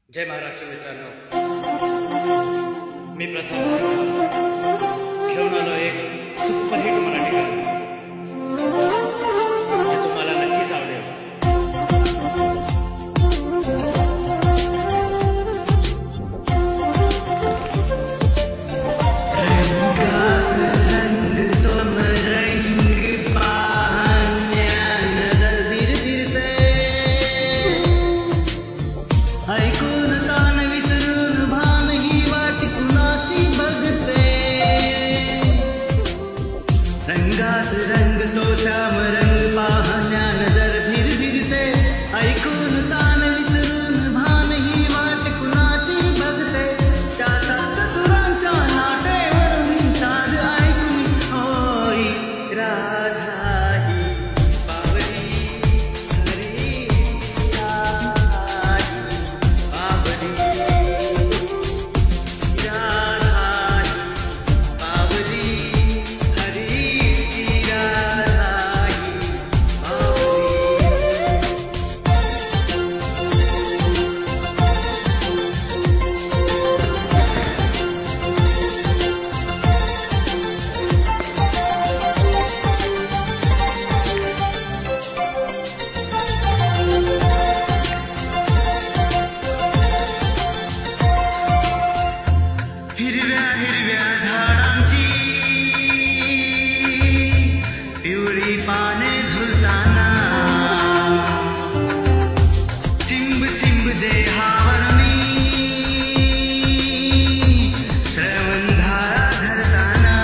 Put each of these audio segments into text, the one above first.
जय महाराष्ट्र मित्रांनो, मी प्रथम घेऊन आलो एक सुपरहिट मराठी गाणं जे तुम्हाला नक्कीच आवडेल. ऐकून तान विसरून भान ही वाट कुणाची बघते. रंगात रंगतो श्याम रंग पाहण्या नजर भिरभिरते. ऐकून तान विसरून भान ही वाट कुणाची बघते. त्या सप्त सुरांच्या नाट्यावरून साध ऐकून होई राधा ही बावरी हरीची आई. हिरव्या हिरव्या झाडांची पिवळी पाने झुलताना चिंब चिंब देहावरणी श्रवणधारा झरताना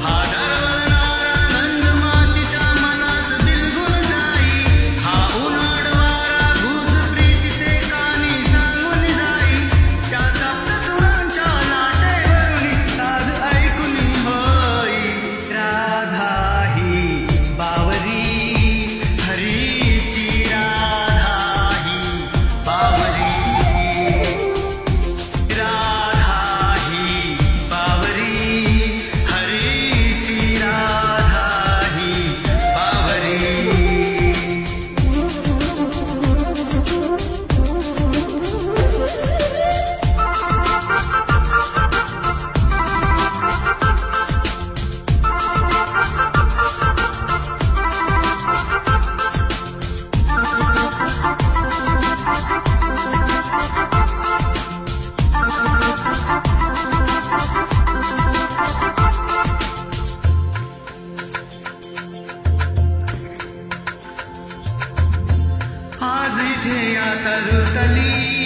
हा दरवळणारा नंद मातीच्या मनात बिलगुल जाई. हा उन्हाळ वारा गुज प्रीतीचे कानी सांगून जाई. त्या सप्त सुरांच्या नाट्यावरून साध ऐकून होई राधा ही बावरी हरीची. राधा ही बावरी, राधा ही बावरी हरीची. राधा ही बावरी. आज इथे या तरुतली